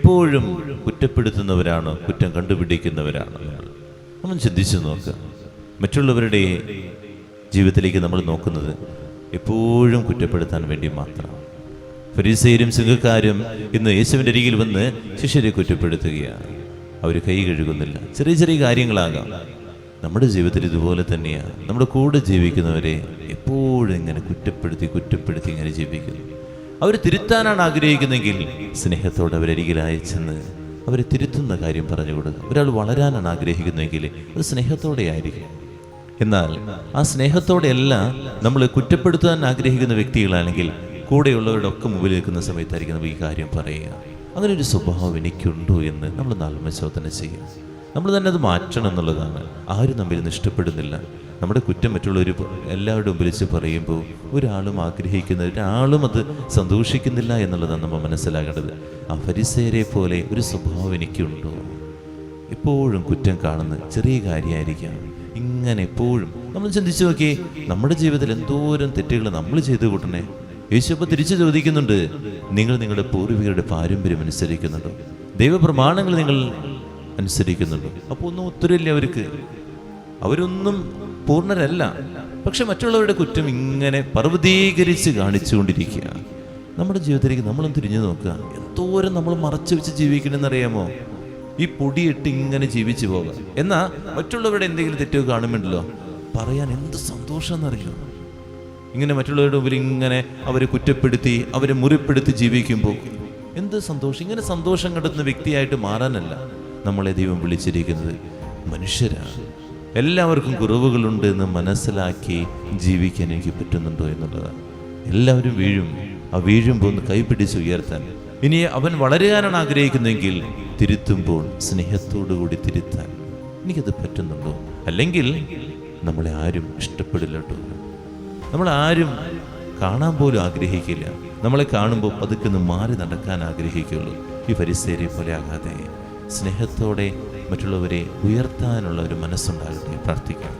എപ്പോഴും കുറ്റപ്പെടുത്തുന്നവരാണ്, കുറ്റം കണ്ടുപിടിക്കുന്നവരാണ്. നമ്മൾ ചിന്തിച്ചു നോക്കുക. മറ്റുള്ളവരുടെ ജീവിതത്തിലേക്ക് നമ്മൾ നോക്കുന്നത് എപ്പോഴും കുറ്റപ്പെടുത്താൻ വേണ്ടി മാത്രമാണ്. ഫരീസയരും സിംഹക്കാരും ഇന്ന് യേശുവിൻ്റെ അരികിൽ വന്ന് ശിഷ്യരെ കുറ്റപ്പെടുത്തുകയാണ്. അവർ കൈ കഴുകുന്നില്ല. ചെറിയ ചെറിയ കാര്യങ്ങളാകാം. നമ്മുടെ ജീവിതത്തിൽ ഇതുപോലെ തന്നെയാണ്. നമ്മുടെ കൂടെ ജീവിക്കുന്നവരെ എപ്പോഴും ഇങ്ങനെ കുറ്റപ്പെടുത്തി ഇങ്ങനെ ജീവിക്കുന്നു. അവർ തിരുത്താനാണ് ആഗ്രഹിക്കുന്നതെങ്കിൽ സ്നേഹത്തോടെ അവരരികിൽ അയച്ചെന്ന് അവരെ തിരുത്തുന്ന കാര്യം പറഞ്ഞു കൊടുക്കുക. ഒരാൾ വളരാനാണ് ആഗ്രഹിക്കുന്നതെങ്കിൽ അത് സ്നേഹത്തോടെ ആയിരിക്കും. എന്നാൽ ആ സ്നേഹത്തോടെയല്ല നമ്മൾ കുറ്റപ്പെടുത്താൻ ആഗ്രഹിക്കുന്ന വ്യക്തികളാണെങ്കിൽ കൂടെയുള്ളവരുടെ ഒക്കെ മുമ്പിൽ നിൽക്കുന്ന സമയത്തായിരിക്കും നമ്മൾ ഈ കാര്യം പറയുക. അങ്ങനെ ഒരു സ്വഭാവം എനിക്കുണ്ടോ എന്ന് നമ്മൾ ആത്മശോധന ചെയ്യുക. നമ്മൾ തന്നെ അത് മാറ്റണം എന്നുള്ളതാണ്. ആരും നമ്മിൽ നിന്ന് ഇഷ്ടപ്പെടുന്നില്ല. നമ്മുടെ കുറ്റം മറ്റുള്ളവർ എല്ലാവരുടെയും വിളിച്ച് പറയുമ്പോൾ ഒരാളും ആഗ്രഹിക്കുന്ന, ഒരാളും അത് സന്തോഷിക്കുന്നില്ല എന്നുള്ളതാണ് നമ്മൾ മനസ്സിലാക്കേണ്ടത്. ആ ഫരിസേയരെ പോലെ ഒരു സ്വഭാവം എനിക്കുണ്ടോ? എപ്പോഴും കുറ്റം കാണുന്ന ചെറിയ കാര്യമായിരിക്കാം. ഇങ്ങനെ എപ്പോഴും നമ്മൾ ചിന്തിച്ചു നോക്കി, നമ്മുടെ ജീവിതത്തിൽ എന്തോരം തെറ്റുകൾ നമ്മൾ ചെയ്തു കൂട്ടണേ. യേശുപ്പ തിരിച്ചു ചോദിക്കുന്നുണ്ട്, നിങ്ങൾ നിങ്ങളുടെ പൂർവികരുടെ പാരമ്പര്യം അനുസരിക്കുന്നുണ്ടോ? ദൈവപ്രമാണങ്ങൾ നിങ്ങൾ അനുസരിക്കുന്നുണ്ടോ? അപ്പോൾ ഒന്നും ഉത്തരവില്ല അവർക്ക്. അവരൊന്നും പൂർണ്ണരല്ല. പക്ഷെ മറ്റുള്ളവരുടെ കുറ്റം ഇങ്ങനെ പർവ്വതീകരിച്ച് കാണിച്ചുകൊണ്ടിരിക്കുക. നമ്മുടെ ജീവിതത്തിലേക്ക് നമ്മളും തിരിഞ്ഞു നോക്കുക. എന്തോരം നമ്മൾ മറച്ചു വെച്ച് ജീവിക്കണമെന്നറിയാമോ? ഈ പൊടിയിട്ട് ഇങ്ങനെ ജീവിച്ചു പോകാം. എന്നാൽ മറ്റുള്ളവരുടെ എന്തെങ്കിലും തെറ്റൊക്കെ കാണുമ്പോണ്ടല്ലോ പറയാൻ എന്ത് സന്തോഷം എന്നറിയോ? ഇങ്ങനെ മറ്റുള്ളവരുടെ മുമ്പിൽ ഇങ്ങനെ അവരെ കുറ്റപ്പെടുത്തി അവരെ മുറിപ്പെടുത്തി ജീവിക്കുമ്പോൾ എന്ത് സന്തോഷം. ഇങ്ങനെ സന്തോഷം കണ്ടെത്തുന്ന വ്യക്തിയായിട്ട് മാറാനല്ല നമ്മളെ ദൈവം വിളിച്ചിരിക്കുന്നത്. മനുഷ്യരാണ്, എല്ലാവർക്കും കുറവുകളുണ്ട് എന്ന് മനസ്സിലാക്കി ജീവിക്കാൻ എനിക്ക് പറ്റുന്നുണ്ടോ എന്നുള്ളതാണ്. എല്ലാവരും വീഴും. ആ വീഴുമ്പോൾ ഒന്ന് കൈപിടിച്ച് ഉയർത്താൻ. ഇനി അവൻ വളരാനാണ് ആഗ്രഹിക്കുന്നതെങ്കിൽ തിരുത്തുമ്പോൾ സ്നേഹത്തോടുകൂടി തിരുത്താൻ എനിക്കത് പറ്റുന്നുണ്ടോ? അല്ലെങ്കിൽ നമ്മളെ ആരും ഇഷ്ടപ്പെടില്ല കേട്ടോ. നമ്മളാരും കാണാൻ പോലും ആഗ്രഹിക്കില്ല. നമ്മളെ കാണുമ്പോൾ പതുക്കെ ഒന്ന് മാറി നടക്കാൻ ആഗ്രഹിക്കുള്ളൂ. ഈ ഫരിസേയരെ പോലെ ആകാതെ സ്നേഹത്തോടെ മറ്റുള്ളവരെ ഉയർത്താനുള്ള ഒരു മനസ്സുണ്ടാകട്ടെ. പ്രാർത്ഥിക്കാം.